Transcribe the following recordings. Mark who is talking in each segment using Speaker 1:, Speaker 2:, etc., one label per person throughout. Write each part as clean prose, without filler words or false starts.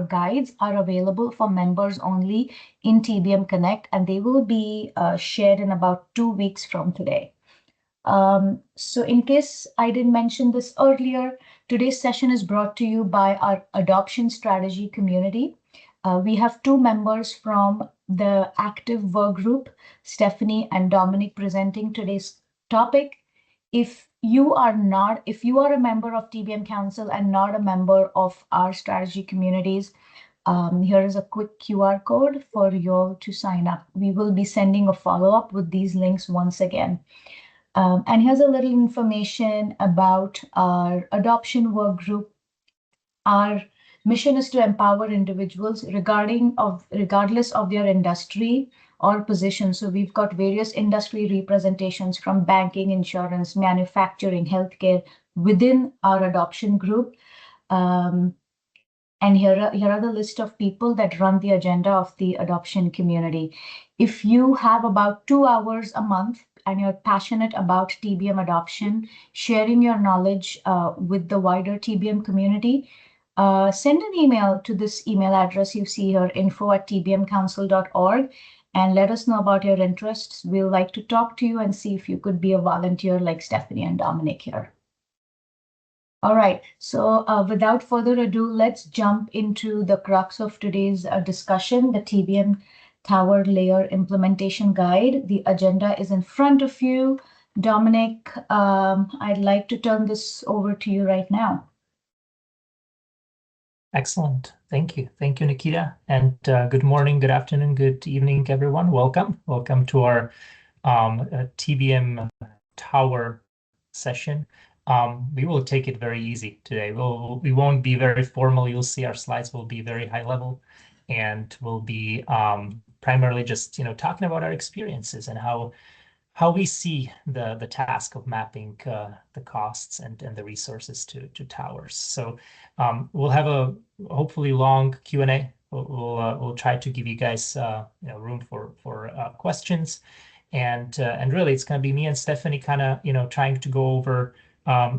Speaker 1: guides are available for members only in TBM Connect, and they will be shared in about 2 weeks from today. So in case I didn't mention this earlier, today's session is brought to you by our adoption strategy community. We have 2 members from the active work group, Stephanie and Dominic, presenting today's topic. If you are a member of TBM Council and not a member of our strategy communities, here is a quick QR code for you to sign up. We will be sending a follow-up with these links once again. And here's a little information about our adoption work group. Our mission is to empower individuals regardless of their industry or position. So we've got various industry representations from banking, insurance, manufacturing, healthcare within our adoption group. And here are the list of people that run the agenda of the adoption community. If you have about 2 hours a month and you're passionate about TBM adoption, sharing your knowledge with the wider TBM community, send an email to this email address you see here, info@tbmcouncil.org, and let us know about your interests. We'll like to talk to you and see if you could be a volunteer like Stephanie and Dominic here. All right, so without further ado, let's jump into the crux of today's discussion, the TBM Tower Layer Implementation Guide. The agenda is in front of you. Dominic, I'd like to turn this over to you right now.
Speaker 2: Excellent. Thank you. Thank you, Nikita. And good morning, good afternoon, good evening, everyone. Welcome. Welcome to our TBM Tower session. We will take it very easy today. We won't be very formal. You'll see our slides will be very high level, and we'll be primarily just talking about our experiences and how we see the task of mapping the costs and the resources to towers. So we'll have a hopefully long Q&A. We'll try to give you guys room for questions, and really it's going to be me and Stephanie kind of trying to go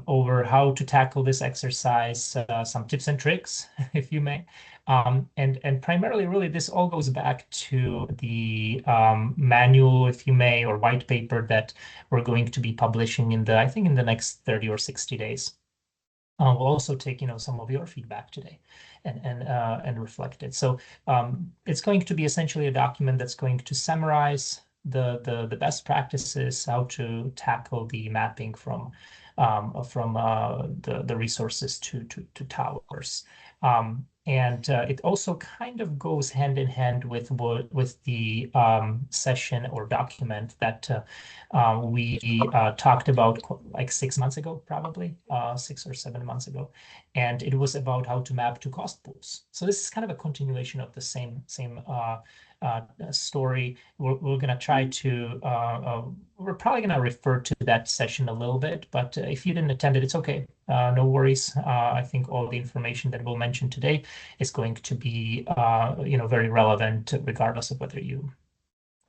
Speaker 2: over how to tackle this exercise, some tips and tricks, if you may. And primarily, really, this all goes back to the manual, if you may, or white paper that we're going to be publishing I think in the next 30 or 60 days. We'll also take, some of your feedback today and reflect it. So it's going to be essentially a document that's going to summarize the best practices, how to tackle the mapping from the resources to towers. And it also kind of goes hand in hand with the session or document that we talked about like 6 months ago, probably 6 or 7 months ago, and it was about how to map to cost pools. So this is kind of a continuation of the same story. We're going to try to we're probably going to refer to that session a little bit, but if you didn't attend it, it's okay. No worries. I think all the information that we'll mention today is going to be very relevant regardless of whether you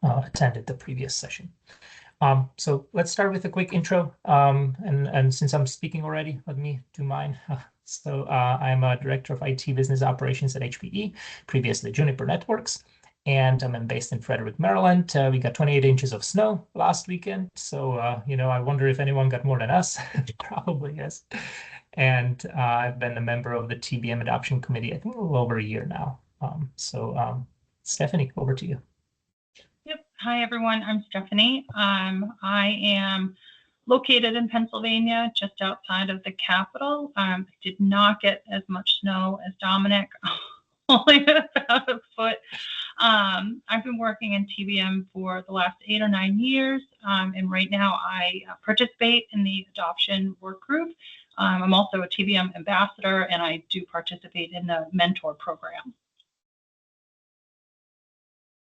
Speaker 2: attended the previous session. So let's start with a quick intro. And since I'm speaking already, let me do mine. So I'm a director of IT business operations at HPE, previously Juniper Networks. And I'm based in Frederick, Maryland. We got 28 inches of snow last weekend. So, I wonder if anyone got more than us. Probably, yes. And I've been a member of the TBM Adoption Committee, I think a little over a year now. Stephanie, over to you.
Speaker 3: Yep. Hi, everyone. I'm Stephanie. I am located in Pennsylvania, just outside of the capital. I did not get as much snow as Dominic. Only about a foot. I've been working in TBM for the last 8 or 9 years, and right now I participate in the adoption work group. I'm also a TBM ambassador, and I do participate in the mentor program.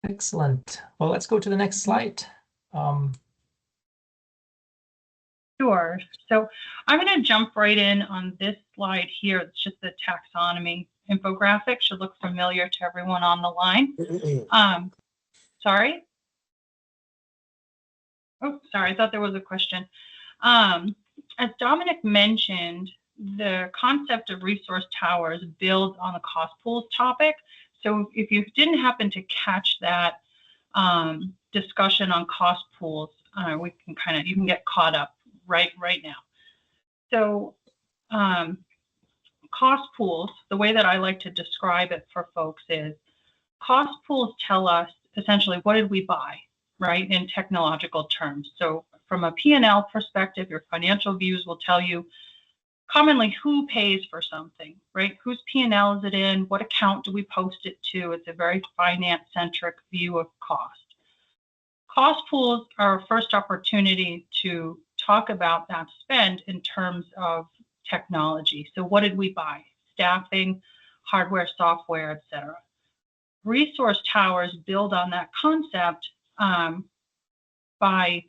Speaker 2: Excellent. Well, let's go to the next slide.
Speaker 3: Sure. So I'm going to jump right in on this slide here. It's just the taxonomy infographic. Should look familiar to everyone on the line. Sorry. Oh, sorry. I thought there was a question. As Dominic mentioned, the concept of resource towers builds on the cost pools topic. So if you didn't happen to catch that discussion on cost pools, you can get caught up right now. So cost pools, the way that I like to describe it for folks is cost pools tell us essentially what did we buy, right, in technological terms. So from a P&L perspective, your financial views will tell you commonly who pays for something, right? Whose P&L is it in? What account do we post it to? It's a very finance-centric view of cost. Cost pools are a first opportunity to talk about that spend in terms of technology. So what did we buy? Staffing, hardware, software, etc. Resource towers build on that concept by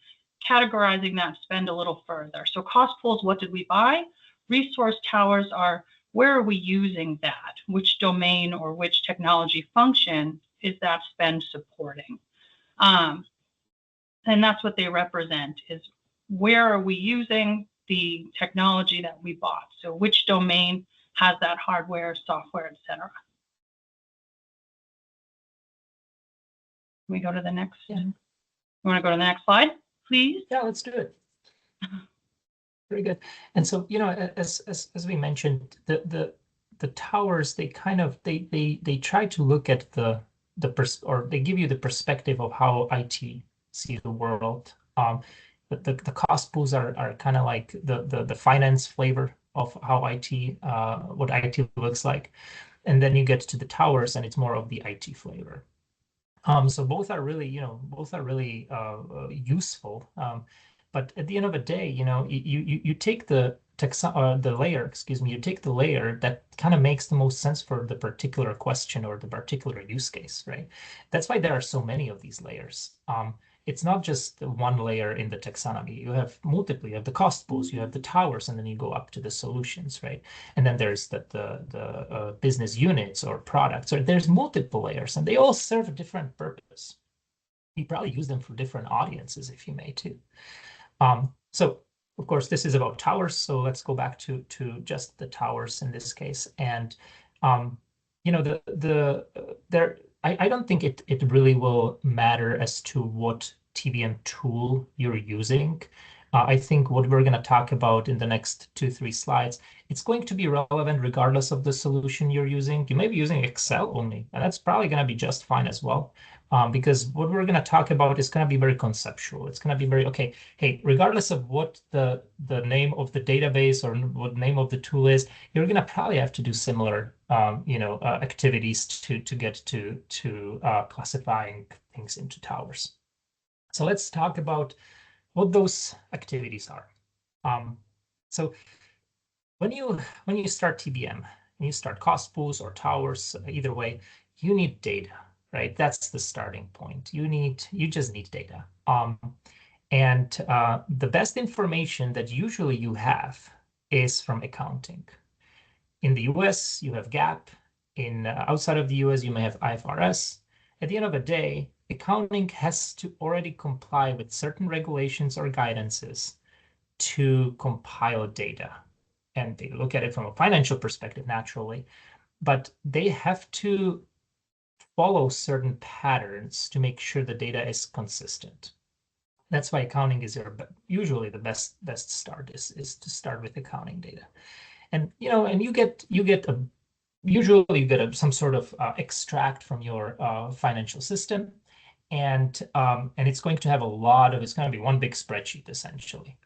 Speaker 3: categorizing that spend a little further. So cost pools, what did we buy? Resource towers are where are we using that? Which domain or which technology function is that spend supporting? And that's what they represent, is where are we using the technology that we bought? So which domain has that hardware, software, etc. Can we go to the next?
Speaker 2: Yeah.
Speaker 3: You want to go to the next slide, please?
Speaker 2: Yeah, let's do it. Very good. And so, you know, as we mentioned, the towers, they kind of they try to look at or they give you the perspective of how IT sees the world. The cost pools are kind of like the finance flavor of how IT what IT looks like, and then you get to the towers, and it's more of the IT flavor. So both are really, useful. But at the end of the day, you take the layer, you take the layer that kind of makes the most sense for the particular question or the particular use case, right? That's why there are so many of these layers. It's not just the one layer in the taxonomy. You have multiple. You have the cost pools, you have the towers, and then you go up to the solutions, right? And then there's the business units or products, or there's multiple layers, and they all serve a different purpose. You probably use them for different audiences, if you may, too. So, of course, this is about towers. So let's go back to just the towers in this case. And I don't think it really will matter as to what TBM tool you're using. I think what we're going to talk about in the next 2-3 slides, it's going to be relevant regardless of the solution you're using. You may be using Excel only, and that's probably going to be just fine as well. Because what we're going to talk about is going to be very conceptual. It's going to be very, okay, hey, regardless of what the name of the database or what name of the tool is, you're going to probably have to do similar, activities to get to classifying things into towers. So let's talk about what those activities are. So when you start TBM, when you start cost pools or towers, either way, you need data. Right, that's the starting point. You just need data. And the best information that usually you have is from accounting. In the US, you have GAAP. Outside of the US, you may have IFRS. At the end of the day, accounting has to already comply with certain regulations or guidances to compile data. And they look at it from a financial perspective, naturally, but they have to follow certain patterns to make sure the data is consistent. That's why accounting is usually the best start is to start with accounting data. And you get usually you get some sort of extract from your financial system, and it's going to have it's going to be one big spreadsheet essentially.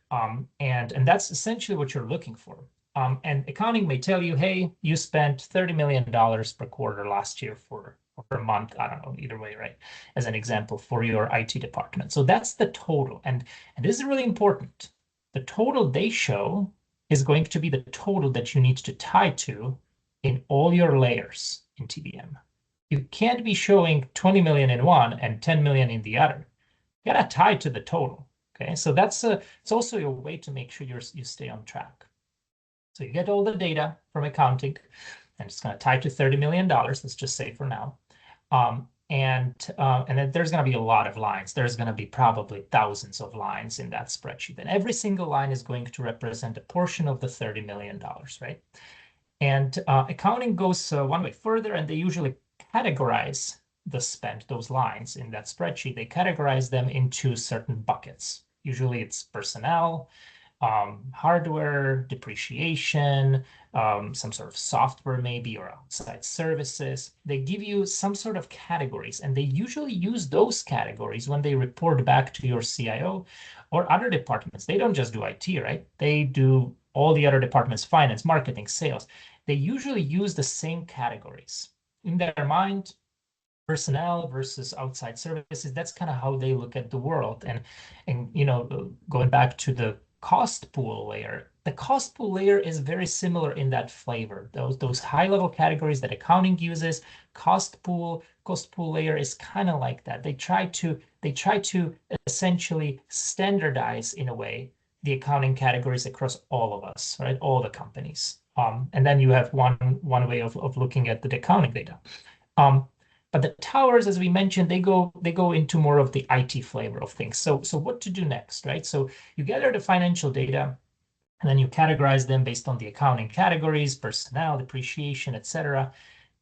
Speaker 2: And that's essentially what you're looking for. And accounting may tell you, hey, you spent $30 million per quarter last year or per month, I don't know, either way, right? As an example for your IT department. So that's the total. And this is really important. The total they show is going to be the total that you need to tie to in all your layers in TBM. You can't be showing 20 million in one and 10 million in the other. You gotta tie to the total. Okay, so it's also a way to make sure you stay on track. So you get all the data from accounting, and it's going to tie to $30 million. Let's just say for now. And then there's going to be a lot of lines. There's going to be probably thousands of lines in that spreadsheet. And every single line is going to represent a portion of the $30 million, right? And accounting goes one way further, and they usually categorize the spend, those lines in that spreadsheet. They categorize them into certain buckets. Usually it's personnel, hardware, depreciation, some sort of software maybe, or outside services. They give you some sort of categories, and they usually use those categories when they report back to your CIO or other departments. They don't just do IT, right? They do all the other departments, finance, marketing, sales. They usually use the same categories. In their mind, personnel versus outside services, that's kind of how they look at the world. And going back to the cost pool layer, the cost pool layer is very similar in that flavor. Those high level categories that accounting uses, cost pool layer is kind of like that. They try to essentially standardize in a way the accounting categories across all of us, right? All the companies. And then you have one way of looking at the accounting data. But the towers, as we mentioned, they go into more of the IT flavor of things. So what to do next, right? So you gather the financial data, and then you categorize them based on the accounting categories, personnel, depreciation, etc.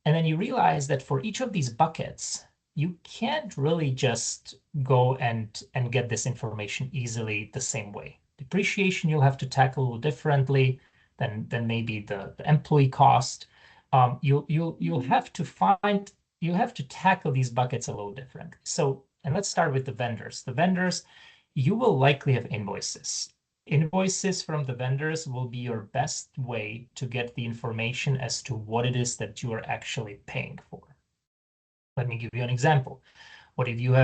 Speaker 2: And then you realize that for each of these buckets, you can't really just go and get this information easily the same way. Depreciation, you'll have to tackle a little differently than maybe the employee cost. You'll have to tackle these buckets a little differently. So, and let's start with the vendors. The vendors, you will likely have invoices. Invoices from the vendors will be your best way to get the information as to what it is that you are actually paying for. Let me give you an example. What if you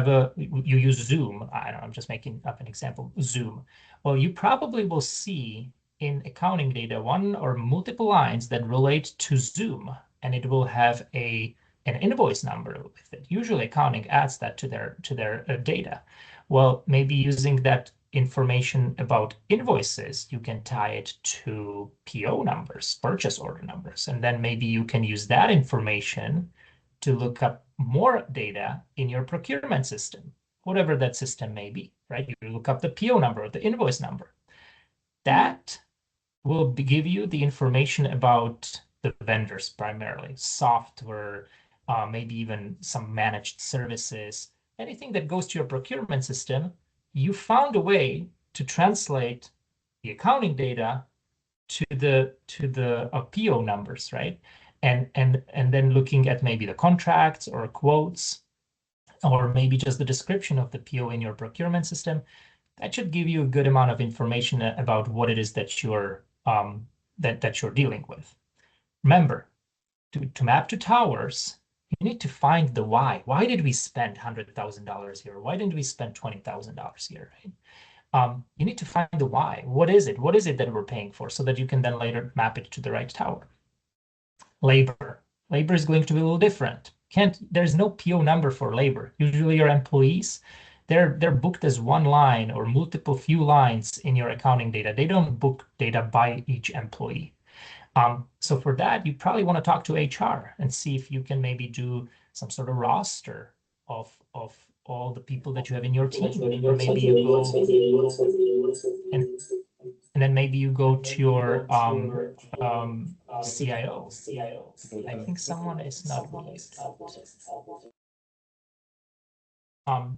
Speaker 2: use Zoom? I don't know, I'm just making up an example, Zoom. Well, you probably will see in accounting data one or multiple lines that relate to Zoom, and it will have an invoice number with it. Usually accounting adds that to their data. Well, maybe using that information about invoices, you can tie it to PO numbers, purchase order numbers, and then maybe you can use that information to look up more data in your procurement system, whatever that system may be, right? You look up the PO number or the invoice number. That will give you the information about the vendors primarily, software, maybe even some managed services, anything that goes to your procurement system. You found a way to translate the accounting data to the PO numbers, right? And then looking at maybe the contracts or quotes, or maybe just the description of the PO in your procurement system, that should give you a good amount of information about what it is that you're dealing with. Remember, to map to towers, you need to find the why. Why did we spend $100,000 here? Why didn't we spend $20,000 here, right? You need to find the why. What is it? What is it that we're paying for, so that you can then later map it to the right tower. Labor. Labor is going to be a little different. There's no PO number for labor. Usually your employees, they're booked as one line or multiple few lines in your accounting data. They don't book data by each employee. So for that, you probably want to talk to HR and see if you can maybe do some sort of roster of all the people that you have in your team. Or maybe you go and then maybe you go to your CIO. I think someone is not muted. And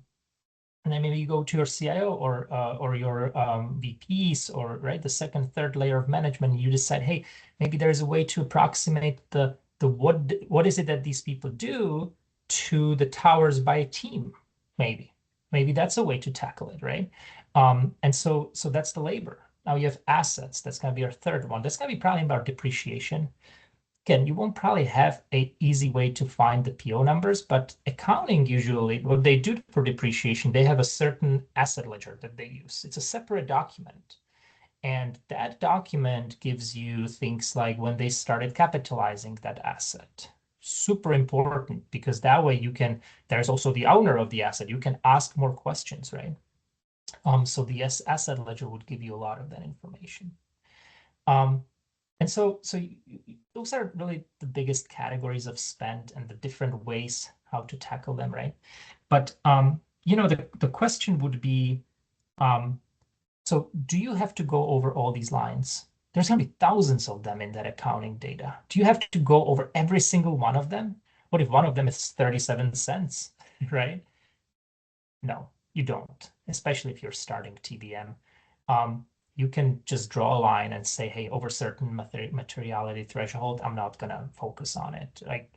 Speaker 2: then maybe you go to your CIO or your VPs, or right, the second, third layer of management. And you decide, hey, maybe there's a way to approximate the what is it that these people do to the towers by team. Maybe that's a way to tackle it, right? And so that's the labor. Now you have assets. That's going to be our third one. That's going to be probably about depreciation. Again, you won't probably have an easy way to find the PO numbers, but accounting usually, what they do for depreciation, they have a certain asset ledger that they use. It's a separate document. And that document gives you things like when they started capitalizing that asset. Super important, because that way there's also the owner of the asset. You can ask more questions, right? So the asset ledger would give you a lot of that information. And And so those are really the biggest categories of spend and the different ways how to tackle them, right? But the question would be, so do you have to go over all these lines? There's going to be thousands of them in that accounting data. Do you have to go over every single one of them? What if one of them is 37 cents, right? No, you don't, especially if you're starting TBM. You can just draw a line and say, hey, over certain materiality threshold, I'm not going to focus on it. Like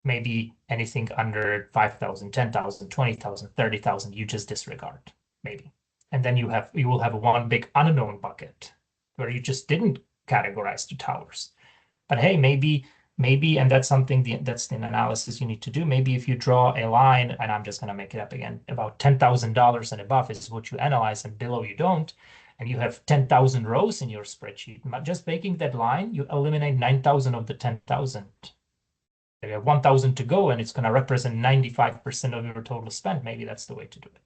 Speaker 2: maybe anything under 5,000, 10,000, 20,000, 30,000, you just disregard, maybe. And then you will have one big unknown bucket where you just didn't categorize the towers. But hey, maybe, and that's something that's an analysis you need to do. Maybe if you draw a line, and I'm just going to make it up again, about $10,000 and above is what you analyze, and below you don't, and you have 10,000 rows in your spreadsheet. Just making that line, you eliminate 9,000 of the 10,000. You have 1,000 to go, and it's going to represent 95% of your total spend. Maybe that's the way to do it.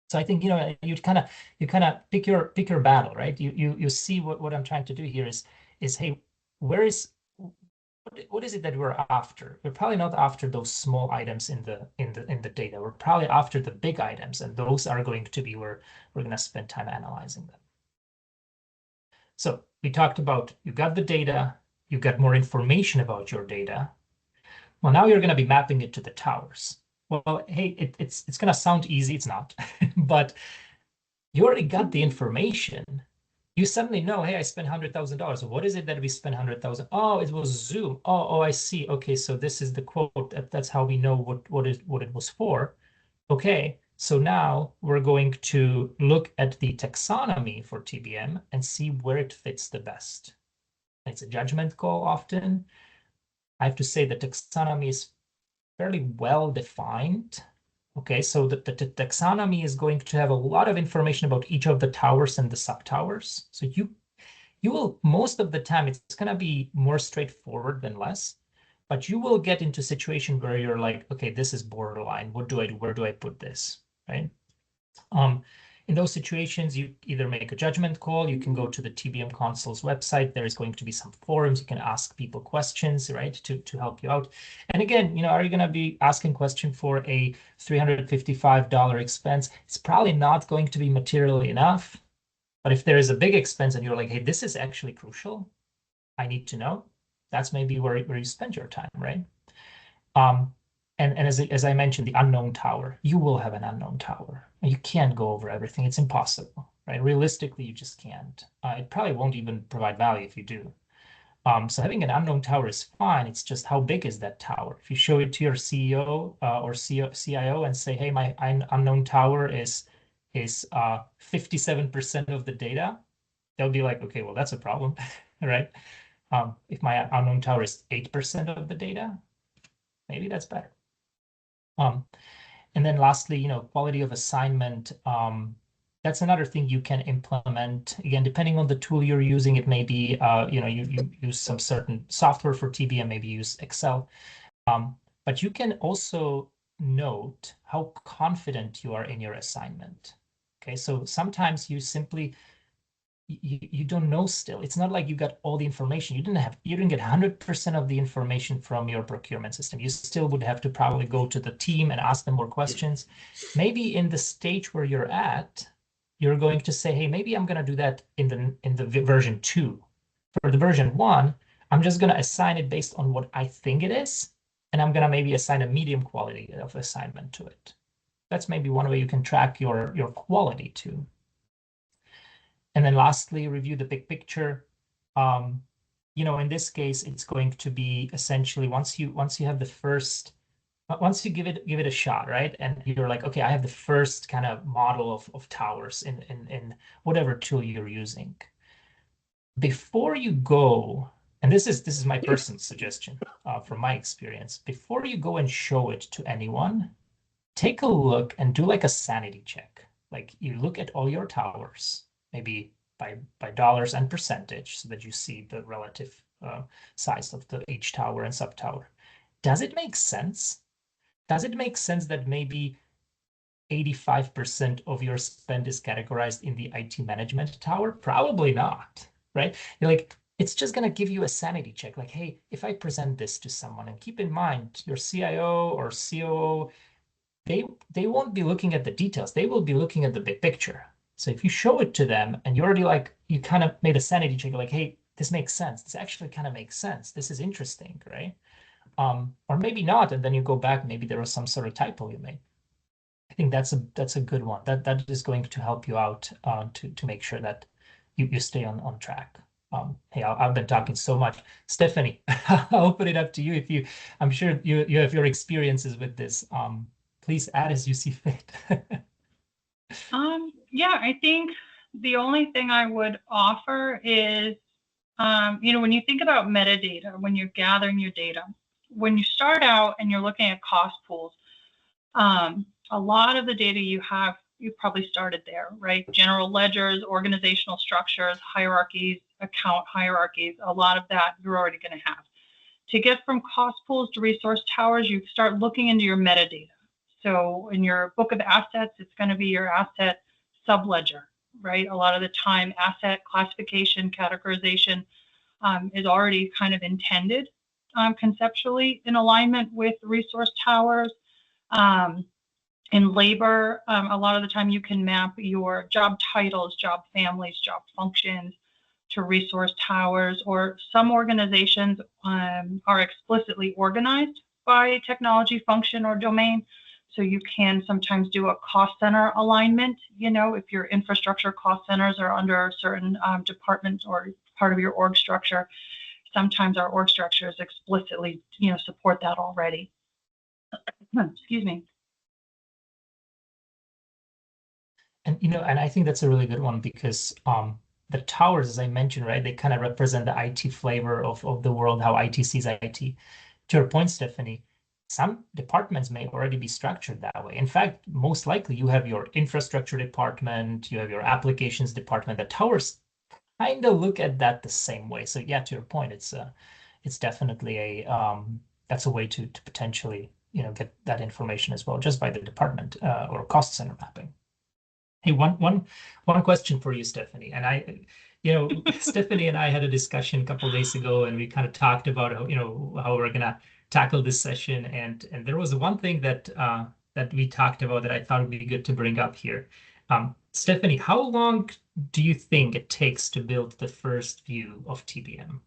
Speaker 2: So I think you kind of pick your battle, right? You see what I'm trying to do here is hey, what is it that we're after? We're probably not after those small items in the data. We're probably after the big items, and those are going to be where we're going to spend time analyzing them. So we talked about you got the data, you got more information about your data. Well, now you're going to be mapping it to the towers. Well, hey, it's going to sound easy. It's not, but you already got the information. You suddenly know, hey, I spent $100,000. What is it that we spent 100,000? Oh, it was Zoom. Oh, I see. Okay, so this is the quote. That's how we know what it was for. Okay, so now we're going to look at the taxonomy for TBM and see where it fits the best. It's a judgment call often. I have to say the taxonomy is fairly well defined. Okay, so the taxonomy is going to have a lot of information about each of the towers and the subtowers. So you will, most of the time, it's going to be more straightforward than less, but you will get into a situation where you're like, okay, this is borderline. What do I do? Where do I put this? Right? In those situations, you either make a judgment call, you can go to the TBM Consul's website. There is going to be some forums. You can ask people questions, right, to help you out. And again, are you going to be asking question for a $355 expense? It's probably not going to be materially enough. But if there is a big expense and you're like, hey, this is actually crucial, I need to know, that's maybe where you spend your time, right? And as I mentioned, the unknown tower, you will have an unknown tower. You can't go over everything. It's impossible, right? Realistically, you just can't. It probably won't even provide value if you do. So having an unknown tower is fine. It's just how big is that tower? If you show it to your CEO or CIO and say, hey, my unknown tower is 57% of the data, they'll be like, okay, well, that's a problem, right? If my unknown tower is 8% of the data, maybe that's better. And then lastly, quality of assignment. That's another thing you can implement. Again, depending on the tool you're using, it may be, you use some certain software for TBM, maybe use Excel. But you can also note how confident you are in your assignment. Okay, so sometimes you simply you don't know still. It's not like you got all the information. You didn't get 100% of the information from your procurement system. You still would have to probably go to the team and ask them more questions. Maybe in the stage where you're at, you're going to say, hey, maybe I'm going to do that in the version 2. For the version 1, I'm just going to assign it based on what I think it is, and I'm going to maybe assign a medium quality of assignment to it. That's maybe one way you can track your quality too. And then lastly, review the big picture. In this case, it's going to be essentially once you have the first, once you give it a shot, right? And you're like, okay, I have the first kind of model of towers in whatever tool you're using. Before you go, and this is my personal suggestion from my experience, before you go and show it to anyone, take a look and do like a sanity check. Like you look at all your towers, maybe by dollars and percentage, so that you see the relative size of each tower and subtower. Does it make sense? Does it make sense that maybe 85% of your spend is categorized in the IT management tower? Probably not, right? Like it's just going to give you a sanity check. Like, hey, if I present this to someone, and keep in mind your CIO or COO, they won't be looking at the details. They will be looking at the big picture. So if you show it to them and you're already like, you kind of made a sanity check, like, hey, this makes sense. This actually kind of makes sense. This is interesting, right? Or maybe not, and then you go back, maybe there was some sort of typo you made. I think that's a good one. That is going to help you out to make sure that you stay on track. Hey, I've been talking so much. Stephanie, I'll open it up to you. I'm sure you have your experiences with this. Please add as you see fit.
Speaker 3: Yeah, I think the only thing I would offer is, when you think about metadata, when you're gathering your data, when you start out and you're looking at cost pools, a lot of the data you probably started there, right? General ledgers, organizational structures, hierarchies, account hierarchies, a lot of that you're already going to have. To get from cost pools to resource towers, you start looking into your metadata. So in your book of assets, it's going to be your asset subledger, right? A lot of the time, asset classification, categorization is already kind of intended conceptually in alignment with resource towers. In labor, a lot of the time you can map your job titles, job families, job functions to resource towers, or some organizations are explicitly organized by technology function or domain. So you can sometimes do a cost center alignment. If your infrastructure cost centers are under a certain department or part of your org structure, sometimes our org structures explicitly, support that already. Excuse me.
Speaker 2: And I think that's a really good one because the towers, as I mentioned, right, they kind of represent the IT flavor of the world, how IT sees IT. To your point, Stephanie, some departments may already be structured that way. In fact, most likely you have your infrastructure department, you have your applications department. The towers kind of look at that the same way. So yeah, to your point, it's definitely that's a way to potentially get that information as well, just by the department or cost center mapping. Hey, one question for you, Stephanie. And Stephanie and I had a discussion a couple of days ago, and we kind of talked about how we're gonna tackle this session. And there was one thing that we talked about that I thought would be good to bring up here. Stephanie, how long do you think it takes to build the first view of TBM?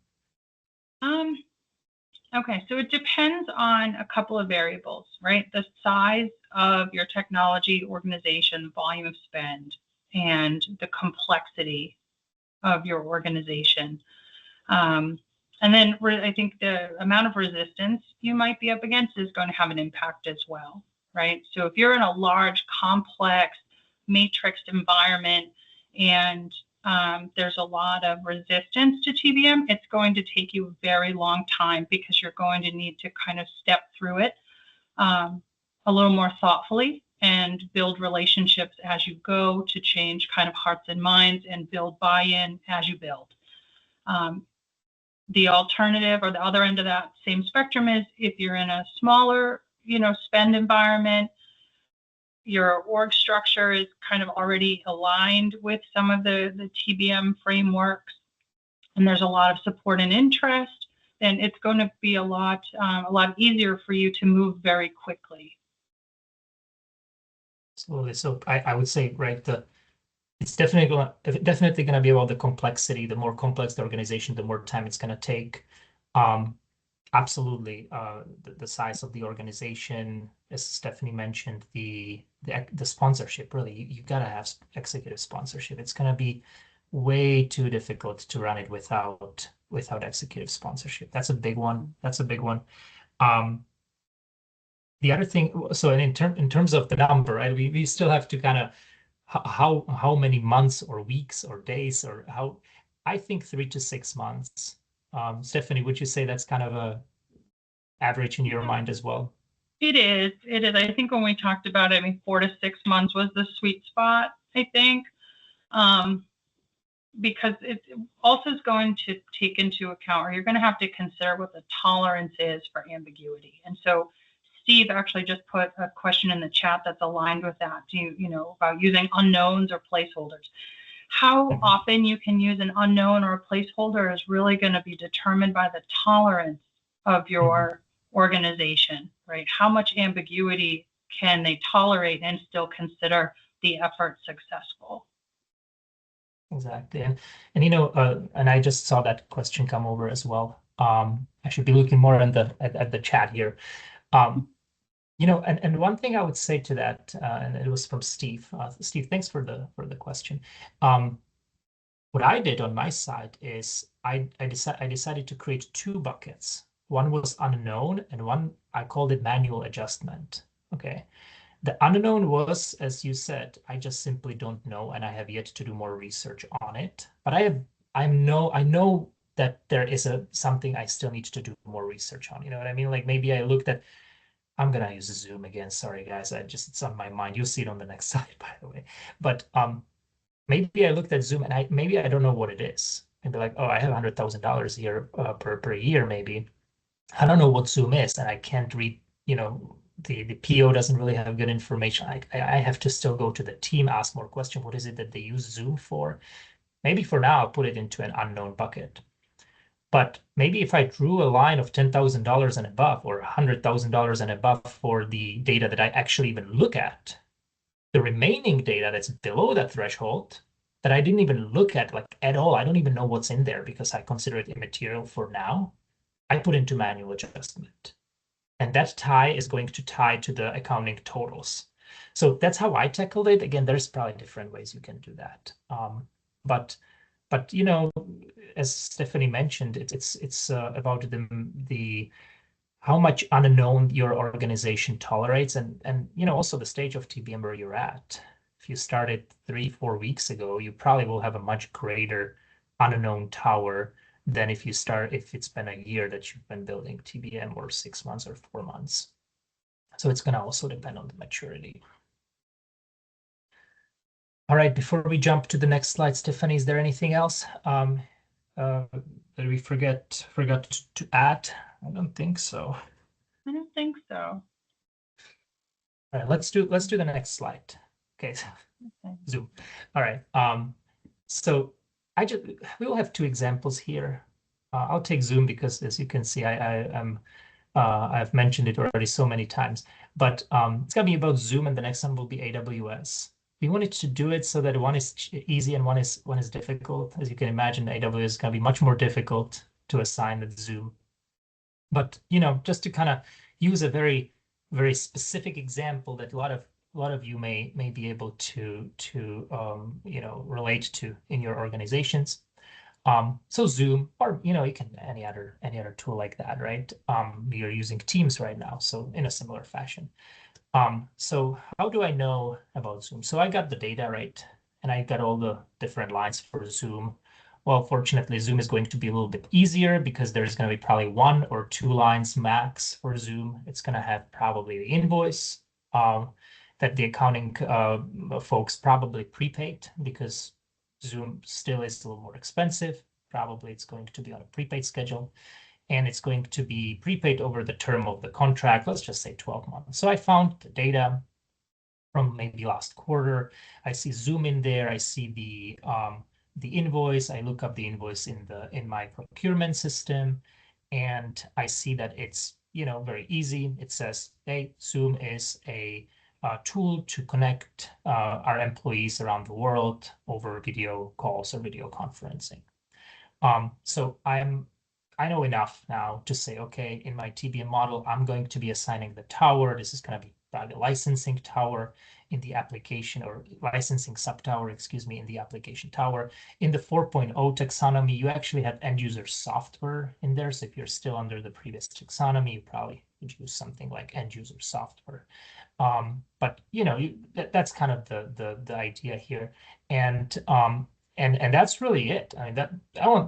Speaker 3: Okay, so it depends on a couple of variables, right? The size of your technology organization, volume of spend, and the complexity of your organization. And then I think the amount of resistance you might be up against is going to have an impact as well, right? So if you're in a large, complex, matrixed environment and there's a lot of resistance to TBM, it's going to take you a very long time because you're going to need to kind of step through it a little more thoughtfully and build relationships as you go to change kind of hearts and minds and build buy-in as you build. The alternative or the other end of that same spectrum is if you're in a smaller, spend environment, your org structure is kind of already aligned with some of the TBM frameworks, and there's a lot of support and interest, then it's going to be a lot easier for you to move very quickly.
Speaker 2: Absolutely. So I would say, right, it's definitely going to be about the complexity. The more complex the organization, the more time it's going to take. Absolutely, the size of the organization, as Stephanie mentioned, the sponsorship. Really, you gotta have executive sponsorship. It's gonna be way too difficult to run it without executive sponsorship. That's a big one. The other thing, so in terms of the number, right? We still have to kind of how many months or weeks or days or how. I think 3 to 6 months. Stephanie, would you say that's kind of a average in your mind as well?
Speaker 3: It is. I think when we talked about it, 4 to 6 months was the sweet spot, I think, because it also is going to take into account, or you're going to have to consider what the tolerance is for ambiguity. And so Steve actually just put a question in the chat that's aligned with that, about using unknowns or placeholders. How often you can use an unknown or a placeholder is really going to be determined by the tolerance of your organization, right? How much ambiguity can they tolerate and still consider the effort successful?
Speaker 2: Exactly. And you know, and I just saw that question come over as well. I should be looking more at the chat here. You know, and one thing I would say to that, and it was from Steve. Steve, thanks for the question. What I did on my side is I decided to create two buckets. One was unknown, and one I called it manual adjustment. Okay. The unknown was, as you said, I just simply don't know, and I have yet to do more research on it. But I know that there is something I still need to do more research on. You know what I mean? Like maybe I looked at. I'm gonna use Zoom again. Sorry, guys. It's on my mind. You'll see it on the next slide, by the way. But maybe I looked at Zoom and maybe I don't know what it is. And be like, oh, I have $100,000 a year per year, maybe. I don't know what Zoom is, and I can't read, you know, the PO doesn't really have good information. I have to still go to the team, ask more questions. What is it that they use Zoom for? Maybe for now, I'll put it into an unknown bucket. But maybe if I drew a line of $10,000 and above or $100,000 and above for the data that I actually even look at, the remaining data that's below that threshold that I didn't even look at like at all, I don't even know what's in there because I consider it immaterial for now, I put into manual adjustment. And that tie is going to tie to the accounting totals. So that's how I tackled it. Again, there's probably different ways you can do that. But you know, as Stephanie mentioned, it's about the how much unknown your organization tolerates, and you know also the stage of TBM where you're at. If you started 3-4 weeks ago, you probably will have a much greater unknown tower than if it's been a year that you've been building TBM or 6 months or 4 months. So it's going to also depend on the maturity. All right, before we jump to the next slide, Stephanie, is there anything else that we forgot to add? I don't think so.
Speaker 3: I don't think so.
Speaker 2: All right, let's do the next slide. Okay,
Speaker 3: Okay.
Speaker 2: Zoom. All right. So we will have two examples here. I'll take Zoom because, as you can see, I've mentioned it already so many times. But it's gonna be about Zoom, and the next one will be AWS. We wanted to do it so that one is easy and one is difficult. As you can imagine, AWS is gonna be much more difficult to assign than Zoom. But you know, just to kind of use a very specific example that a lot of you may be able to you know relate to in your organizations. So Zoom, or you know, you can any other tool like that, right? You're using Teams right now, so in a similar fashion. So how do I know about Zoom? So I got the data right, and I got all the different lines for Zoom. Well, fortunately, Zoom is going to be a little bit easier because there's going to be probably 1 or 2 lines max for Zoom. It's going to have probably the invoice that the accounting folks probably prepaid because Zoom still is a little more expensive. Probably it's going to be on a prepaid schedule, and it's going to be prepaid over the term of the contract. Let's just say 12 months. So I found the data from maybe last quarter. I see Zoom in there. I see the invoice. I look up the invoice in my procurement system, and I see that it's very easy. It says, hey, Zoom is a tool to connect our employees around the world over video calls or video conferencing. So I know enough now to say, okay, in my TBM model, I'm going to be assigning the tower. This is going to be the licensing tower in the application, or licensing subtower, excuse me, in the application tower. In the 4.0 taxonomy, you actually have end user software in there. So if you're still under the previous taxonomy, you probably would use something like end user software. But that's kind of the idea here. And that's really it. I mean, that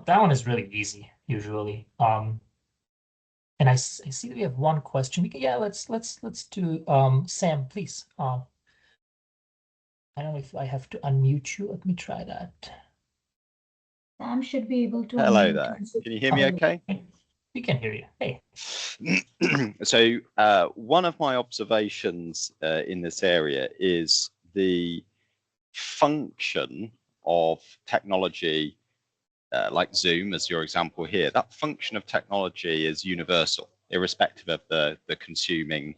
Speaker 2: one is really easy usually. And I see that we have one question. Yeah, let's do Sam, please. I don't know if I have to unmute you. Let me try that.
Speaker 1: Sam should be able to
Speaker 4: Hello
Speaker 1: unmute
Speaker 4: there.
Speaker 1: you.
Speaker 4: Can you hear me okay?
Speaker 2: We can hear you. Hey.
Speaker 4: So one of my observations in this area is the function of technology, like Zoom, as your example here, that function of technology is universal, irrespective of the consuming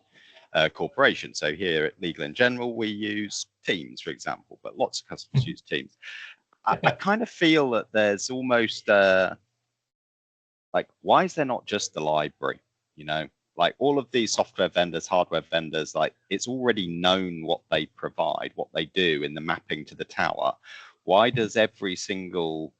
Speaker 4: corporation. So here at Legal in General, we use Teams, for example, but lots of customers use Teams. I kind of feel that there's almost like, why is there not just the library? You know, like all of these software vendors, hardware vendors, like it's already known what they provide, what they do in the mapping to the tower. Why does every single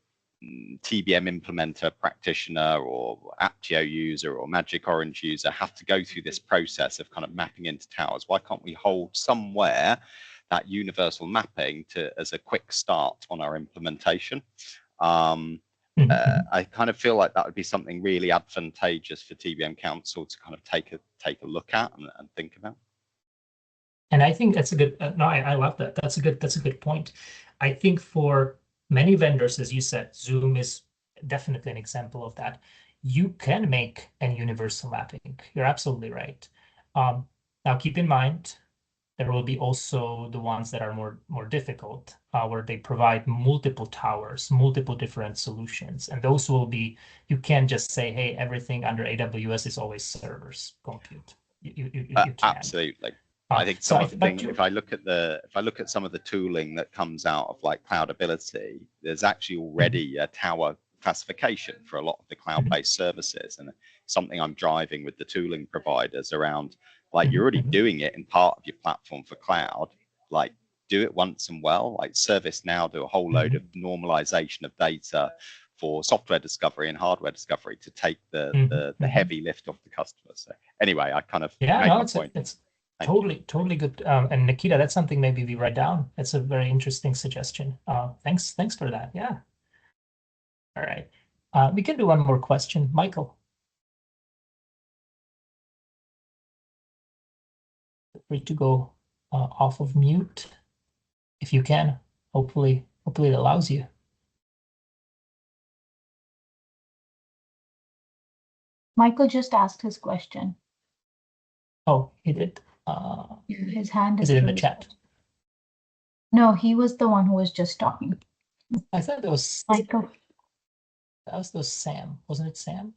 Speaker 4: TBM implementer, practitioner, or Aptio user or Magic Orange user have to go through this process of kind of mapping into towers? Why can't we hold somewhere that universal mapping to as a quick start on our implementation? I kind of feel like that would be something really advantageous for TBM Council to kind of take a look at and think about.
Speaker 2: And I think that's a good. No, I love that. That's a good point. I think for many vendors, as you said, Zoom is definitely an example of that. You can make a universal mapping. You're absolutely right. Now, keep in mind, there will be also the ones that are more difficult, where they provide multiple towers, multiple different solutions, and those will be. You can't just say, "Hey, everything under AWS is always servers compute." You can.
Speaker 4: Absolutely. I think if I look at some of the tooling that comes out of like Cloudability, there's actually already a tower classification for a lot of the cloud-based services, and something I'm driving with the tooling providers around, like you're already doing it in part of your platform for cloud, like do it once and well, like ServiceNow do a whole load of normalization of data for software discovery and hardware discovery to take the heavy lift off the customer. So anyway, I kind of made my point.
Speaker 2: It's totally good. And Nikita, that's something maybe we write down. That's a very interesting suggestion. Thanks for that. Yeah. All right. We can do one more question. Michael. Feel free to go off of mute if you can. Hopefully it allows you.
Speaker 1: Michael just asked his question.
Speaker 2: Oh, he did.
Speaker 1: His hand
Speaker 2: is it in the chat?
Speaker 1: No, he was the one who was just talking.
Speaker 2: I thought that was
Speaker 1: Michael.
Speaker 2: That was Sam, wasn't it, Sam?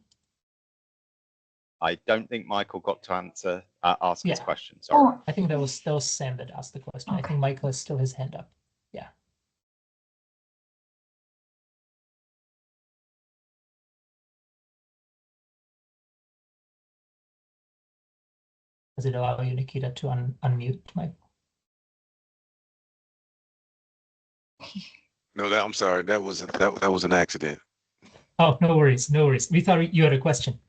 Speaker 4: I don't think Michael got to ask his question. Sorry.
Speaker 1: Oh.
Speaker 2: I think that was Sam that asked the question. Okay. I think Michael has still his hand up. Yeah. Does it allow you, Nikita, to unmute Michael?
Speaker 5: No, I'm sorry. That was an accident.
Speaker 2: Oh, no worries. We thought you had a question.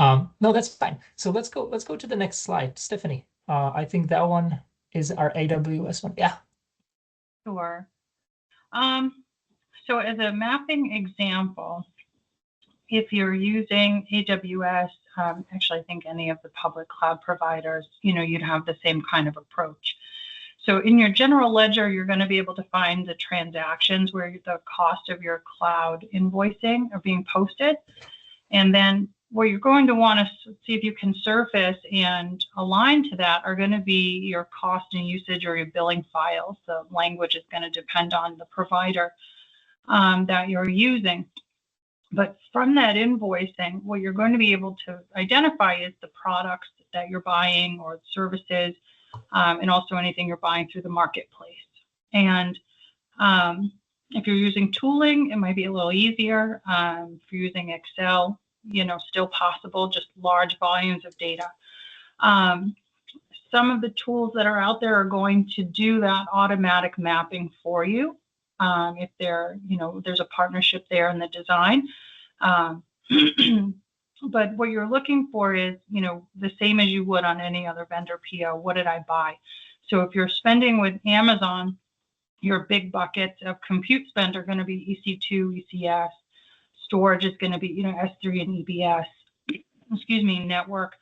Speaker 2: No, that's fine. So let's go to the next slide, Stephanie. I think that one is our AWS one. Yeah.
Speaker 3: Sure. So as a mapping example, if you're using AWS, actually I think any of the public cloud providers, you'd have the same kind of approach. So in your general ledger, you're going to be able to find the transactions where the cost of your cloud invoicing are being posted. And then where you're going to want to see if you can surface and align to that are going to be your cost and usage or your billing files. The language is going to depend on the provider that you're using. But from that invoicing, what you're going to be able to identify is the products that you're buying or services, and also anything you're buying through the marketplace. And if you're using tooling, it might be a little easier. If you're using Excel, still possible, just large volumes of data. Some of the tools that are out there are going to do that automatic mapping for you. If there's a partnership there in the design. But what you're looking for is, the same as you would on any other vendor PO. What did I buy? So if you're spending with Amazon, your big buckets of compute spend are going to be EC2, ECS. Storage is going to be, S3 and EBS. Excuse me, network.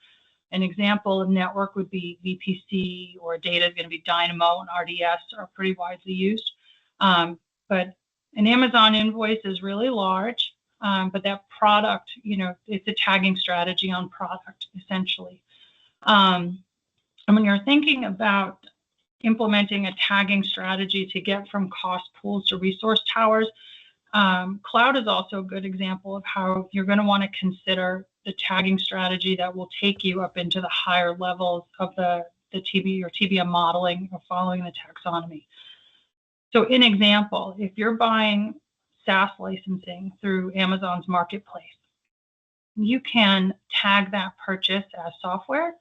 Speaker 3: An example of network would be VPC, or data is going to be Dynamo and RDS are pretty widely used. But an Amazon invoice is really large. But that product, it's a tagging strategy on product, essentially. And when you're thinking about implementing a tagging strategy to get from cost pools to resource towers. Cloud is also a good example of how you're going to want to consider the tagging strategy that will take you up into the higher levels of the TB or TBM modeling or following the taxonomy. So in example, if you're buying SaaS licensing through Amazon's marketplace, you can tag that purchase as software,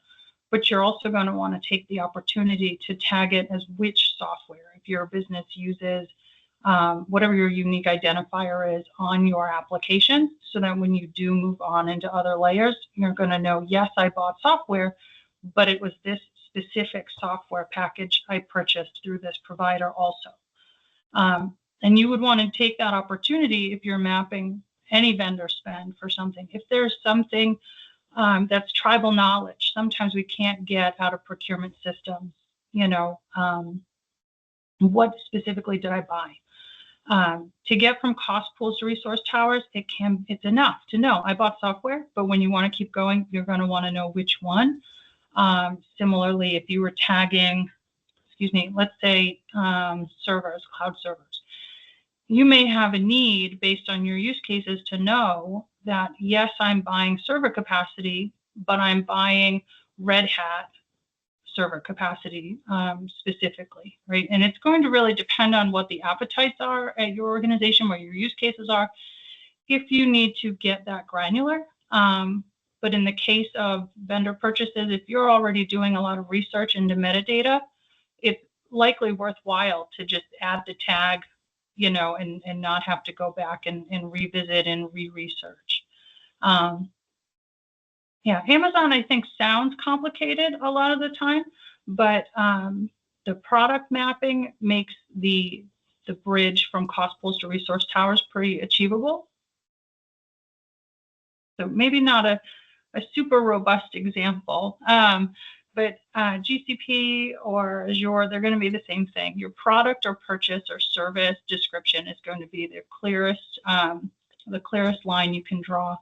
Speaker 3: but you're also going to want to take the opportunity to tag it as which software. If your business uses whatever your unique identifier is on your application, so that when you do move on into other layers, you're going to know, yes, I bought software, but it was this specific software package I purchased through this provider also. And you would want to take that opportunity if you're mapping any vendor spend for something. If there's something that's tribal knowledge, sometimes we can't get out of procurement systems, what specifically did I buy? To get from cost pools to resource towers, it's enough to know I bought software, but when you want to keep going, you're going to want to know which one. Similarly, if you were tagging, let's say servers, cloud servers, you may have a need based on your use cases to know that, yes, I'm buying server capacity, but I'm buying Red Hat server capacity specifically, right? And it's going to really depend on what the appetites are at your organization, what your use cases are, if you need to get that granular. But in the case of vendor purchases, if you're already doing a lot of research into metadata, it's likely worthwhile to just add the tag, and not have to go back and revisit and re-research. Yeah, Amazon, I think, sounds complicated a lot of the time, but the product mapping makes the bridge from cost pools to resource towers pretty achievable. So maybe not a super robust example, but GCP or Azure, they're going to be the same thing. Your product or purchase or service description is going to be the clearest line you can draw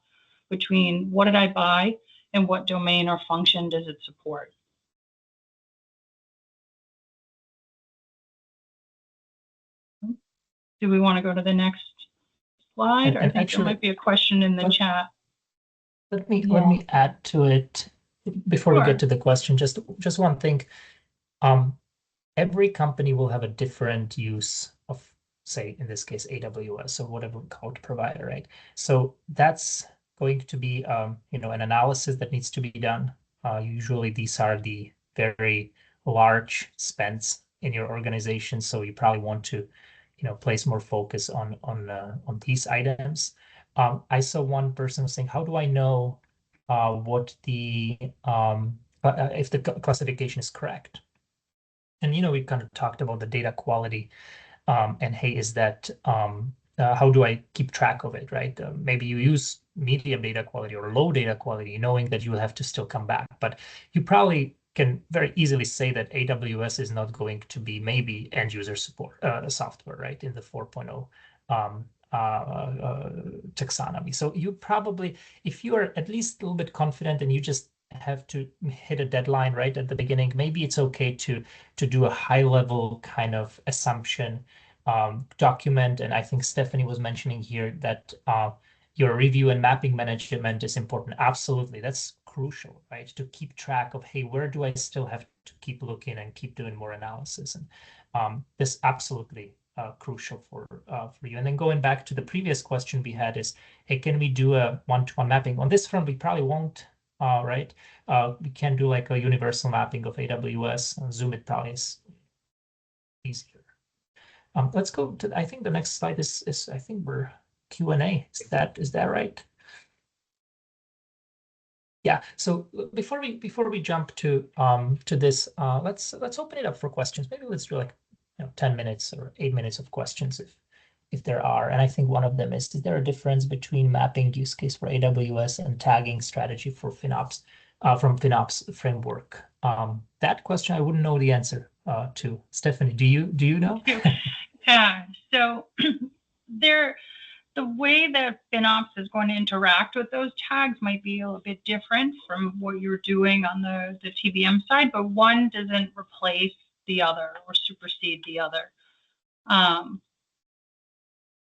Speaker 3: between what did I buy and what domain or function does it support. Do we want to go to the next slide? I think actually, there might be a question in the chat.
Speaker 2: Let me add to it before we get to the question. Just one thing. Every company will have a different use of, say, in this case, AWS or whatever cloud provider, right? So that's going to be an analysis that needs to be done. Usually these are the very large spends in your organization, so you probably want to place more focus on these items. I saw one person saying, how do I know what the if the classification is correct? And we kind of talked about the data quality, and hey, is that how do I keep track of it, right? Maybe you use medium data quality or low data quality, knowing that you will have to still come back. But you probably can very easily say that AWS is not going to be maybe end user support software, right, in the 4.0 taxonomy. So you probably, if you are at least a little bit confident and you just have to hit a deadline right at the beginning, maybe it's okay to do a high level kind of assumption document. And I think Stephanie was mentioning here that your review and mapping management is important. Absolutely, that's crucial, right? To keep track of, hey, where do I still have to keep looking and keep doing more analysis? And this absolutely crucial for you. And then going back to the previous question we had is, hey, can we do a one-to-one mapping? On this front, we probably won't. Right, we can do like a universal mapping of AWS. Zoom it probably is easier. Let's go to. I think the next slide is I think we're Q&A. Is that right? Yeah. So before we jump to this, let's open it up for questions. Maybe let's do like 10 minutes or 8 minutes of questions if there are. And I think one of them is there a difference between mapping use case for AWS and tagging strategy for FinOps from FinOps framework? That question I wouldn't know the answer to. Stephanie, do you know?
Speaker 3: Yeah. So the way that FinOps is going to interact with those tags might be a little bit different from what you're doing on the TBM side, but one doesn't replace the other or supersede the other. Let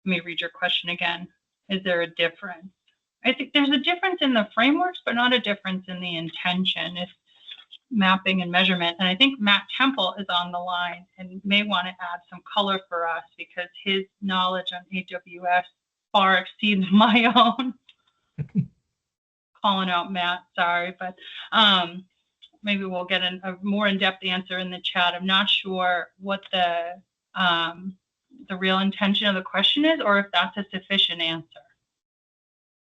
Speaker 3: me read your question again. Is there a difference? I think there's a difference in the frameworks, but not a difference in the intention. It's mapping and measurement. And I think Matt Temple is on the line and may want to add some color for us because his knowledge on AWS far exceeds my own. Calling out Matt, sorry, but maybe we'll get a more in-depth answer in the chat. I'm not sure what the real intention of the question is, or if that's a sufficient answer.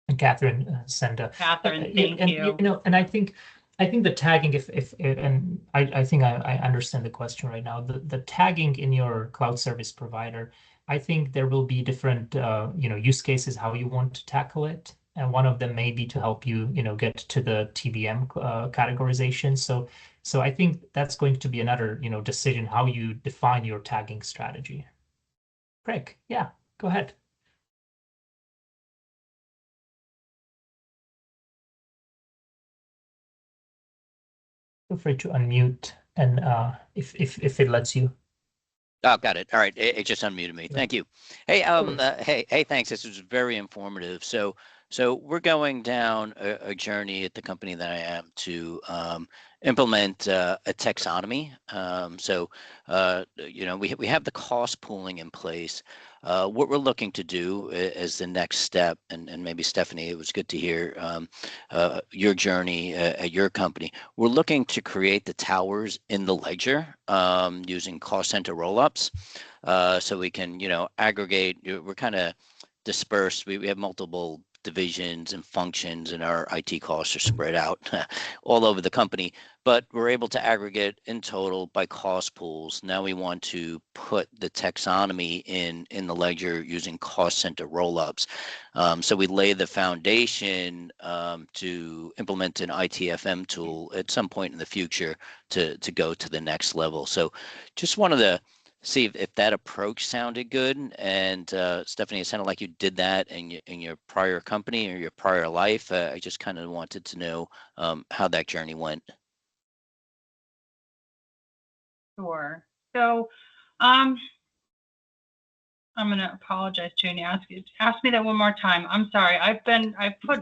Speaker 2: And Catherine, Senda.
Speaker 3: Catherine, thank you.
Speaker 2: You know, and I think the tagging, and I think I understand the question right now. The tagging in your cloud service provider, I think there will be different use cases how you want to tackle it. And one of them may be to help you, get to the TBM categorization. So I think that's going to be another, decision how you define your tagging strategy. Craig, yeah, go ahead. Feel free to unmute, and if it lets you.
Speaker 6: Oh, got it. All right, it just unmuted me. Thank you. Hey, hey, thanks. This was very informative. So we're going down a journey at the company that I am to implement a taxonomy. We have the cost pooling in place. What we're looking to do as the next step, and maybe Stephanie, it was good to hear your journey at your company. We're looking to create the towers in the ledger using cost center rollups, so we can aggregate. We're kind of dispersed. We have multiple divisions and functions, and our IT costs are spread out all over the company, but we're able to aggregate in total by cost pools. Now we want to put the taxonomy in the ledger using cost center rollups. So we lay the foundation to implement an ITFM tool at some point in the future to go to the next level. So just wanted to see if that approach sounded good. And Stephanie, it sounded like you did that in your prior company or your prior life. I just kind of wanted to know how that journey went.
Speaker 3: Sure. So I'm going to apologize, Janie. Ask me that one more time. I'm sorry. I've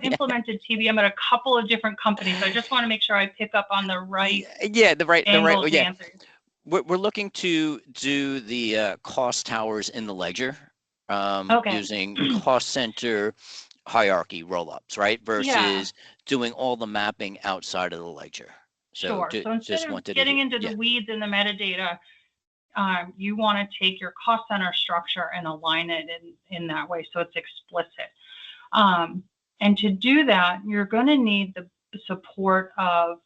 Speaker 3: implemented TBM at a couple of different companies. I just want to make sure I pick up on the right.
Speaker 6: The right. Yeah.
Speaker 3: Answers.
Speaker 6: We're looking to do the cost towers in the ledger using cost center hierarchy rollups, right? Versus doing all the mapping outside of the ledger.
Speaker 3: So instead of getting into the weeds and the metadata, you want to take your cost center structure and align it in that way so it's explicit. And to do that, you're going to need the support of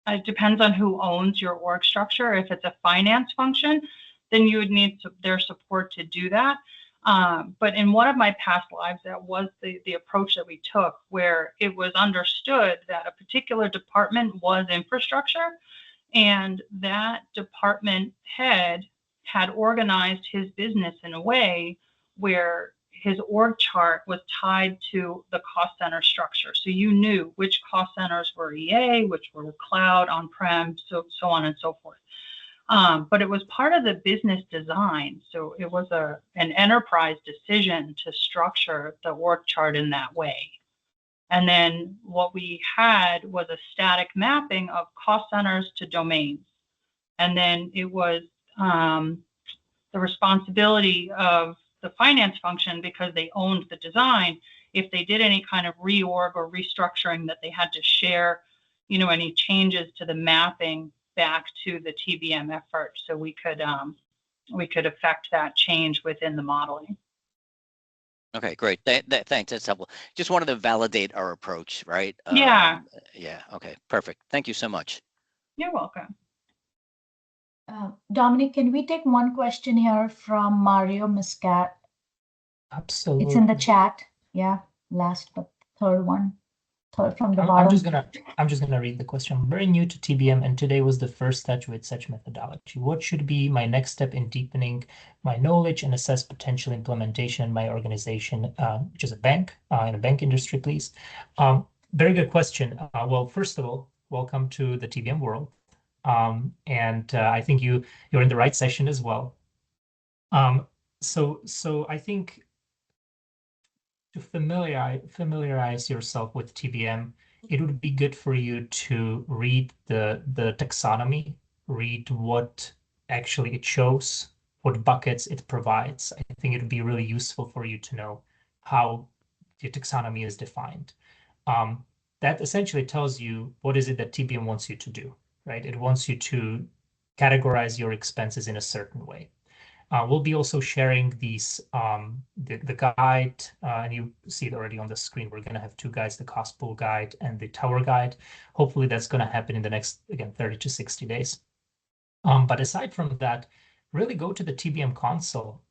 Speaker 3: it depends on who owns your org structure. If it's a finance function, then you would need their support to do that. But in one of my past lives, that was the approach that we took, where it was understood that a particular department was infrastructure, and that department head had organized his business in a way where his org chart was tied to the cost center structure. So you knew which cost centers were EA, which were cloud, on-prem, so on and so forth. But it was part of the business design. So it was an enterprise decision to structure the org chart in that way. And then what we had was a static mapping of cost centers to domains. And then it was the responsibility of the finance function, because they owned the design, if they did any kind of reorg or restructuring, that they had to share, any changes to the mapping back to the TBM effort, so we could affect that change within the modeling.
Speaker 6: Okay, great. Thanks. That's helpful. Just wanted to validate our approach, right?
Speaker 3: Yeah.
Speaker 6: Yeah. Okay. Perfect. Thank you so much.
Speaker 3: You're welcome.
Speaker 1: Dominic, can we take one question here from Mario Muscat?
Speaker 2: Absolutely.
Speaker 1: It's in the chat. Yeah, last but third from the bottom.
Speaker 2: I'm just gonna read the question. I'm very new to TBM, and today was the first touch with such methodology. What should be my next step in deepening my knowledge and assess potential implementation in my organization, which is a bank, in the bank industry, please? Very good question. Well, first of all, welcome to the TBM world. and I think you're in the right session as well. So I think to familiarize yourself with TBM, it would be good for you to read the taxonomy, read what actually it shows, what buckets it provides. I think it would be really useful for you to know how the taxonomy is defined. That essentially tells you what is it that TBM wants you to do, right? It wants you to categorize your expenses in a certain way. We'll be also sharing these the guide, and you see it already on the screen. We're going to have two guides, the cost pool guide and the tower guide. Hopefully that's going to happen in the next, again, 30 to 60 days. But aside from that, really go to the TBM console,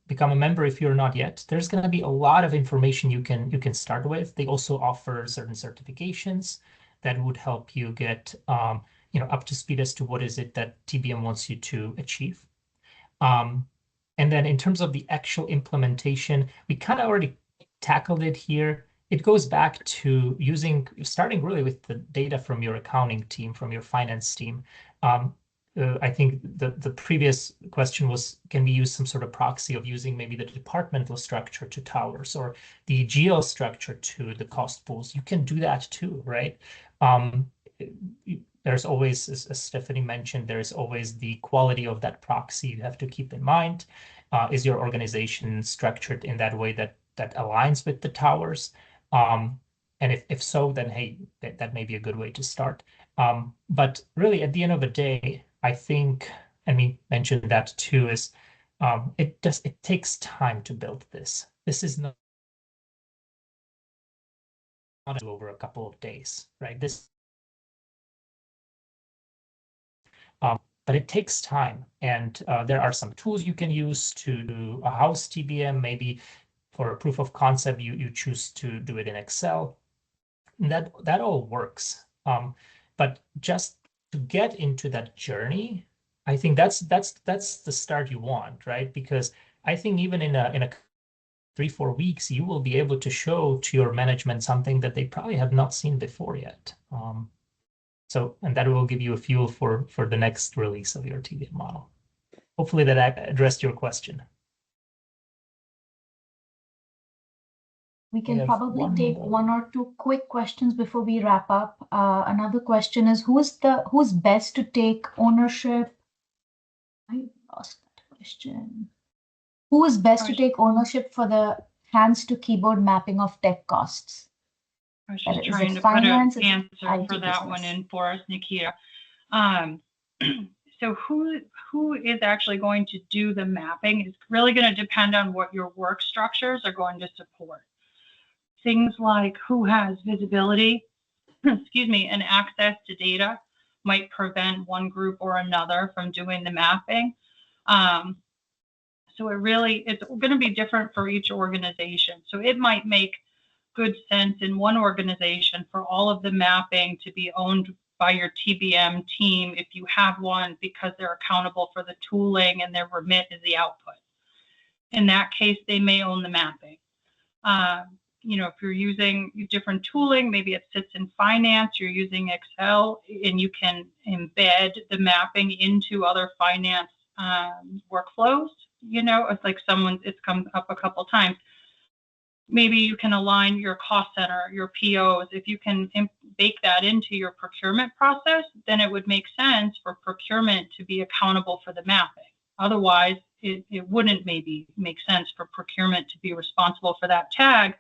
Speaker 2: become a member if you're not yet. There's going to be a lot of information you can start with. They also offer certain certifications that would help you get up to speed as to what is it that TBM wants you to achieve. And then in terms of the actual implementation, we kind of already tackled it here. It goes back to starting really with the data from your accounting team, from your finance team. I think the previous question was, can we use some sort of proxy of using maybe the departmental structure to towers or the geo structure to the cost pools? You can do that too, right? There's always, as Stephanie mentioned, there's always the quality of that proxy you have to keep in mind. Is your organization structured in that way that aligns with the towers? And if so, then hey, that may be a good way to start. But really, at the end of the day, I think, and we mentioned that too, is it takes time to build this. This is not over a couple of days, right? But it takes time, and there are some tools you can use to house TBM. Maybe for a proof of concept, you choose to do it in Excel. And that all works. But just to get into that journey, I think that's the start you want, right? Because I think even in a 3-4 weeks, you will be able to show to your management something that they probably have not seen before yet. And that will give you a fuel for the next release of your TBM model. Hopefully that addressed your question.
Speaker 1: We can probably take one or two quick questions before we wrap up. Another question is, who's best to take ownership? I lost that question. Who is best to take ownership for the hands to keyboard mapping of tech costs?
Speaker 3: I was just trying to put an answer for that one in for us, Nikita. So who is actually going to do the mapping is really going to depend on what your work structures are going to support. Things like who has visibility, excuse me, and access to data might prevent one group or another from doing the mapping. So it's going to be different for each organization. So it might make good sense in one organization for all of the mapping to be owned by your TBM team if you have one, because they're accountable for the tooling and their remit is the output. In that case, they may own the mapping. If you're using different tooling, maybe it sits in finance, you're using Excel, and you can embed the mapping into other finance workflows. It's like it's come up a couple times. Maybe you can align your cost center, your POs. If you can bake that into your procurement process, then it would make sense for procurement to be accountable for the mapping. Otherwise, it wouldn't maybe make sense for procurement to be responsible for that tag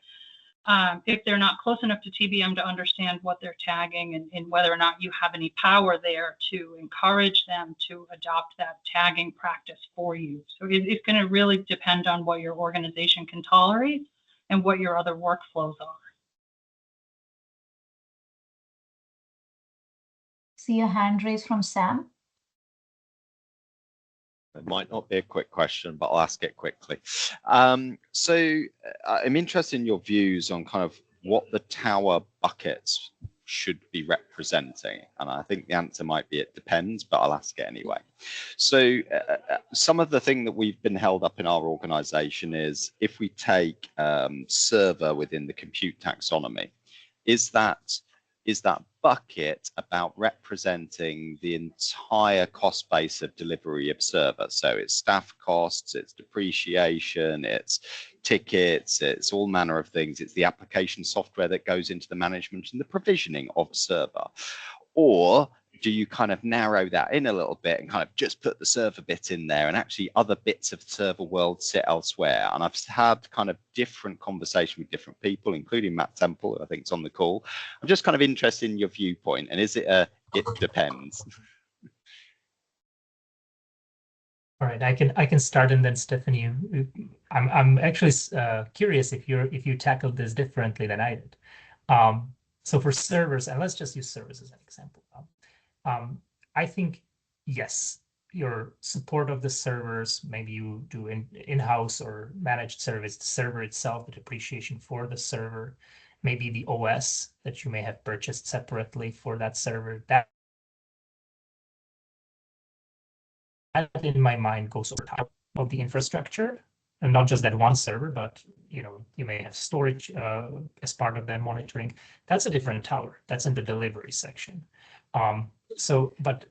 Speaker 3: if they're not close enough to TBM to understand what they're tagging and whether or not you have any power there to encourage them to adopt that tagging practice for you. So it's going to really depend on what your organization can tolerate and what your other workflows are.
Speaker 1: See a hand raised from Sam.
Speaker 4: It might not be a quick question, but I'll ask it quickly. So I'm interested in your views on kind of what the tower buckets should be representing. And I think the answer might be it depends, but I'll ask it anyway. So some of the thing that we've been held up in our organization is if we take server within the compute taxonomy, is that bucket about representing the entire cost base of delivery of server. So it's staff costs, it's depreciation, it's tickets, it's all manner of things. It's the application software that goes into the management and the provisioning of a server. Or do you kind of narrow that in a little bit and kind of just put the server bit in there, and actually other bits of the server world sit elsewhere? And I've had kind of different conversation with different people, including Matt Temple, who I think is on the call. I'm just kind of interested in your viewpoint, and is it it depends?
Speaker 2: All right, I can start, and then Stephanie, I'm actually curious if you tackled this differently than I did. So for servers, and let's just use servers as an example. I think, yes, your support of the servers, maybe you do in-house or managed service, the server itself, the depreciation for the server, maybe the OS that you may have purchased separately for that server, that in my mind goes over top of the infrastructure, and not just that one server, but you may have storage as part of that monitoring. That's a different tower. That's in the delivery section. But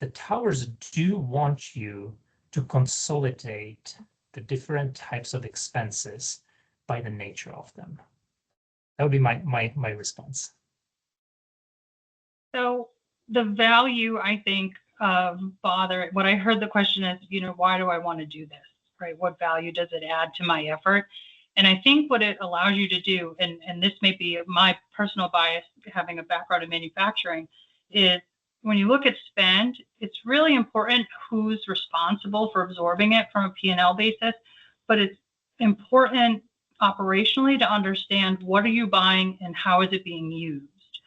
Speaker 2: the towers do want you to consolidate the different types of expenses by the nature of them. That would be my response.
Speaker 3: So the value, I think, of bother, what I heard the question is, why do I want to do this, right? What value does it add to my effort? And I think what it allows you to do, and this may be my personal bias, having a background in manufacturing, is when you look at spend, it's really important who's responsible for absorbing it from a P&L basis, but it's important operationally to understand what are you buying and how is it being used,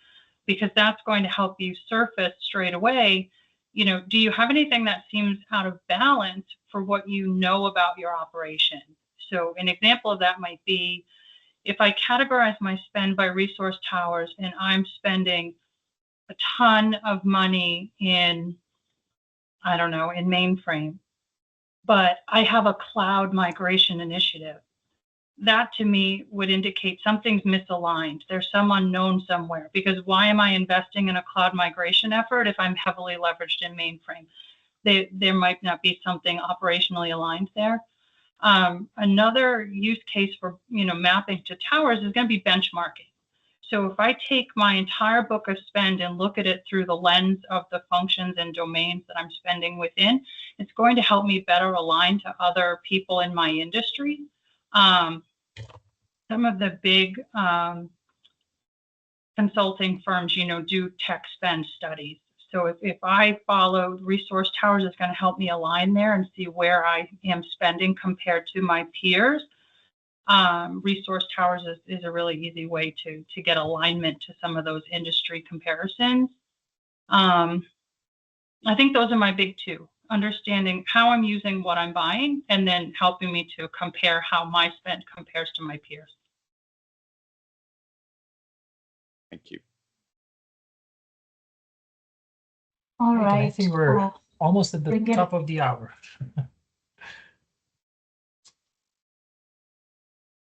Speaker 3: because that's going to help you surface straight away, do you have anything that seems out of balance for what you know about your operation? So an example of that might be, if I categorize my spend by resource towers and I'm spending a ton of money in, I don't know, in mainframe, but I have a cloud migration initiative, that to me would indicate something's misaligned. There's some unknown somewhere, because why am I investing in a cloud migration effort if I'm heavily leveraged in mainframe? There might not be something operationally aligned there. Another use case for mapping to towers is going to be benchmarking. So if I take my entire book of spend and look at it through the lens of the functions and domains that I'm spending within, it's going to help me better align to other people in my industry. Some of the big consulting firms, do tech spend studies. So if I follow resource towers, it's going to help me align there and see where I am spending compared to my peers. Resource towers is a really easy way to get alignment to some of those industry comparisons. I think those are my big two: understanding how I'm using what I'm buying, and then helping me to compare how my spend compares to my peers.
Speaker 4: Thank you.
Speaker 1: All right.
Speaker 2: I think we're almost at the top of the hour.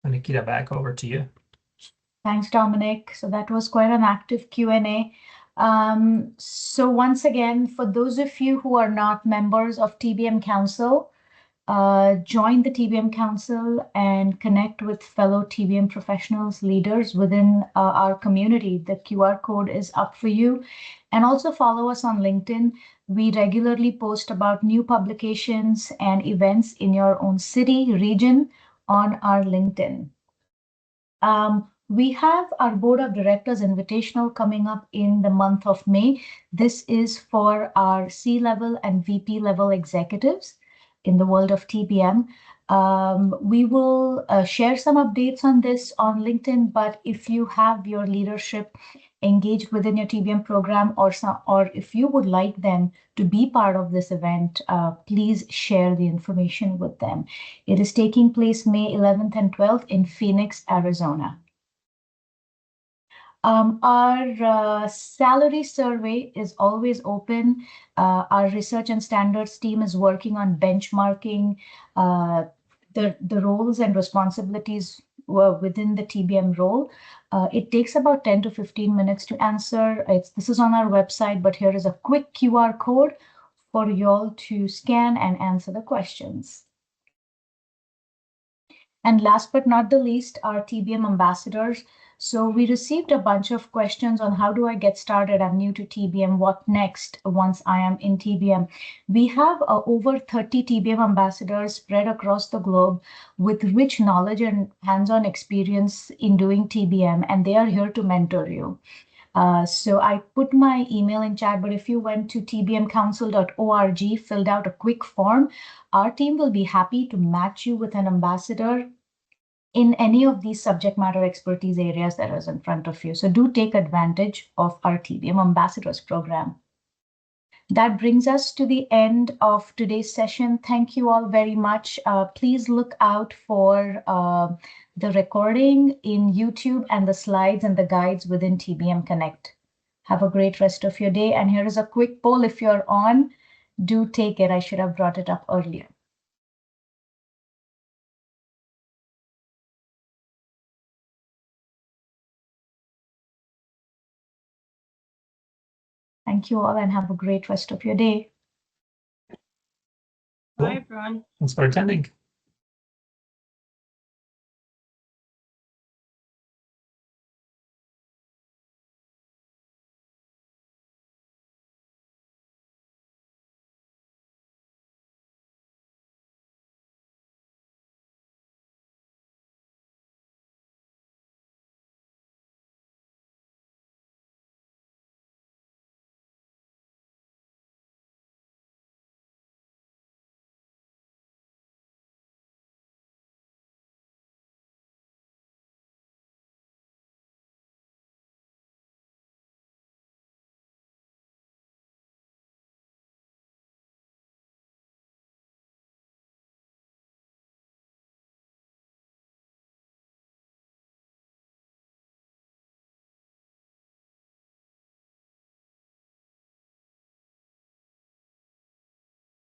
Speaker 2: Nikita, back over to you.
Speaker 1: Thanks, Dominic. So that was quite an active Q&A. So once again, for those of you who are not members of TBM Council, join the TBM Council and connect with fellow TBM professionals, leaders within our community. The QR code is up for you. And also follow us on LinkedIn. We regularly post about new publications and events in your own city, region on our LinkedIn. We have our Board of Directors Invitational coming up in the month of May. This is for our C-level and VP level executives in the world of TBM. We will share some updates on this on LinkedIn, but if you have your leadership engaged within your TBM program, or if you would like them to be part of this event, please share the information with them. It is taking place May 11th and 12th in Phoenix, Arizona. Our salary survey is always open. Our research and standards team is working on benchmarking the roles and responsibilities within the TBM role. It takes about 10 to 15 minutes to answer. This is on our website, but here is a quick QR code for y'all to scan and answer the questions. And last but not the least, our TBM ambassadors. So we received a bunch of questions on how do I get started? I'm new to TBM. What next once I am in TBM? We have over 30 TBM ambassadors spread across the globe with rich knowledge and hands-on experience in doing TBM, and they are here to mentor you. So I put my email in chat, but if you went to tbmcouncil.org, filled out a quick form, our team will be happy to match you with an ambassador in any of these subject matter expertise areas that is in front of you. So do take advantage of our TBM Ambassadors program. That brings us to the end of today's session. Thank you all very much. Please look out for the recording in YouTube and the slides and the guides within TBM Connect. Have a great rest of your day. And here is a quick poll. If you're on, do take it. I should have brought it up earlier. Thank you all and have a great rest of your day.
Speaker 3: Bye, everyone.
Speaker 2: Thanks for attending.